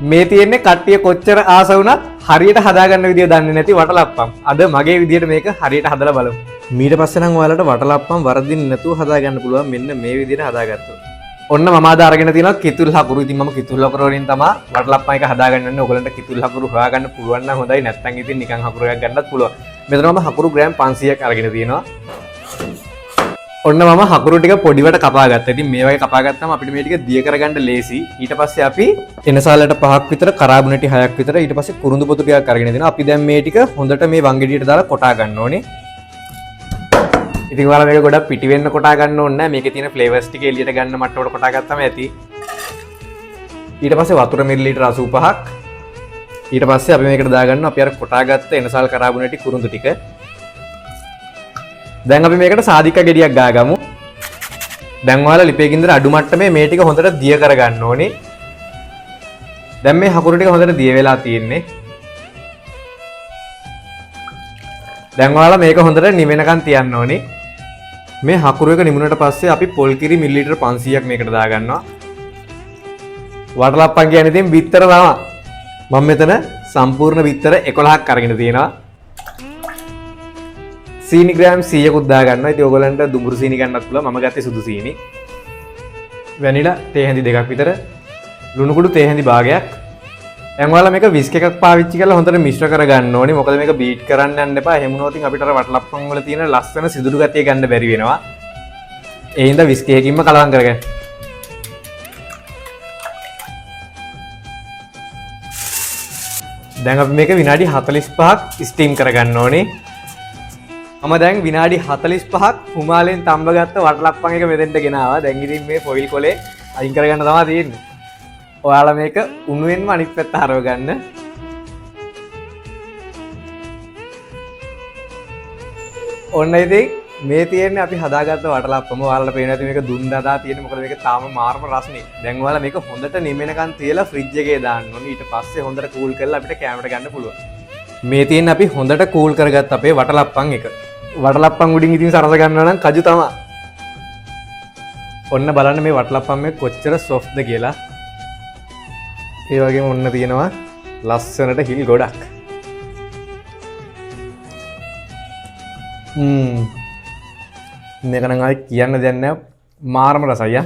මේ තියෙන්නේ කට්ටිය කොච්චර ආස වුණත් හරියට හදාගන්න විදිය දන්නේ නැති වටලප්පම්. අද මගේ විදියට මේක හරියට හදලා බලමු. ඊට පස්සේ නම් ඔයාලට වටලප්පම් වරදින්න නැතුව හදාගන්න පුළුවන් මෙන්න මේ විදියට හදාගත්තොත්. ඔන්න මම අද අරගෙන තියෙනවා කිතුල් හකුරු. ඉතින් මම කිතුල් හකුරු වලින් තමයි වටලප්පම් එක හදාගන්න ඕනේ. ඔයගලන්ට කිතුල් හකුරු හොයාගන්න පුළුවන් නම් හොඳයි. නැත්නම් ඉතින් නිකන් හකුරු එකක් ගන්නත් පුළුවන්. මෙතන මම හකුරු ග්‍රෑම් 500ක් අරගෙන තියෙනවා. ඔන්න මම හකුරු ටික පොඩිවට කපා ගත්තා. ඉතින් මේ වගේ කපා ගත්තාම අපිට මේ ටික දිය කරගන්න ලේසි. ඊට පස්සේ අපි එනසාලට 5ක් විතර, කරාබුනටි 6ක් විතර, ඊට පස්සේ කුරුඳු පොතු ටිකක් අරගෙන දෙනවා. අපි දැන් මේ ටික හොඳට මේ වංගෙඩියට දාලා කොටා ගන්න ඕනේ. ඉතින් ඔයාලා මේක ගොඩක් පිටි වෙන්න කොටා ගන්න ඕනේ නැහැ. මේකේ තියෙන ෆ්ලේවර්ස් ටික එළියට ගන්න මට්ටමට කොටා ගත්තාම ඇති. ඊට පස්සේ වතුර මිලිලීටර් 85ක්. ඊට පස්සේ අපි මේකට දාගන්නවා අපි අර කොටාගත්ත එනසාල් කරාබුනටි කුරුඳු ටික. දැන් අපි මේකට සාදිකා ගෙඩියක් ගාගමු. දැන් ඔයාලා ලිපේ ගින්දර අඩු මට්ටමේ මේ ටික හොඳට දිය කරගන්න ඕනේ. දැන් මේ හකුරු ටික හොඳට දිය වෙලා තියෙන්නේ. දැන් ඔයාලා මේක හොඳට නිවෙනකන් තියන්න ඕනේ. මේ හකුරු එක නිමුණට පස්සේ අපි පොල් කිරි මිලිලීටර් 500ක් මේකට දාගන්නවා. වටලප්පම් කියන්නේ ඉතින් බිත්තර තමයි. මම මෙතන සම්පූර්ණ බිත්තර 11ක් අරගෙන තියෙනවා. සීනි ග්‍රෑම් 100කුත් දාගන්නවා. ඉතින් ඔයගොල්ලන්ට දුඹුරු සීනි ගන්නත් පුළුවන්. මම ගත්තේ සුදු සීනි. වැනිලා තේ හැඳි 2ක් විතර. ලුණු කුඩු තේ හැඳි භාගයක්. දැන් ඔයාලා මේක විස්ක් එකක් පාවිච්චි කරලා හොඳට මිශ්‍ර කරගන්න ඕනේ. මොකද මේක බීට් කරන්න යන්න එපා. එහෙම වුණොත් අපිට අර වටලප්පම් වල තියෙන ලස්සන සිදුරු ගතිය ගන්න බැරි වෙනවා. ඒ හින්දා විස්ක් එකකින්ම කලවම් කරගන්න. දැන් අපි මේක විනාඩි 45ක් ස්ටීම් කරගන්න ඕනේ. මම දැන් විනාඩි 45ක් හුමාලෙන් තඹ ගත්ත වටලප්පම් එක මෙතෙන්ට ගෙනාවා. දැන් ඉතින් මේ ෆොයිල් කොලේ අයින් කරගන්න තමයි තියෙන්නේ. ඔයාලා මේක උණුවෙන්ම අනිත් පැත්ත හරව ගන්න. ඔන්න ඉතින් මේ තියෙන්නේ අපි හදාගත්ත වටලප්පම. ඔයාලට පේනවා ඇති මේක දුන් දදා තියෙන්නේ. මොකද මේක තාම මාර්ම රස්නේ. දැන් ඔයාලා මේක හොඳට නිමෙනකන් තියලා ෆ්‍රිජ් එකේ දාන්න ඕනේ. ඊට පස්සේ හොඳට කූල් කරලා අපිට කැමරට ගන්න පුළුවන්. මේ තියෙන්නේ අපි හොඳට කූල් කරගත්ත අපේ වටලප්පම් එක. වටලප්පම් උඩින් ඉතින් සරස ගන්නවා නම් කජු තමයි. ඔන්න බලන්න මේ වටලප්පම් එක කොච්චර සොෆ්ට්ද කියලා. ඒ වගේම ඔන්න තියෙනවා ලස්සනට හිල් ගොඩක්. මේක නම් ආයි කියන්න දෙයක් නැහැ. මාරම රසයි.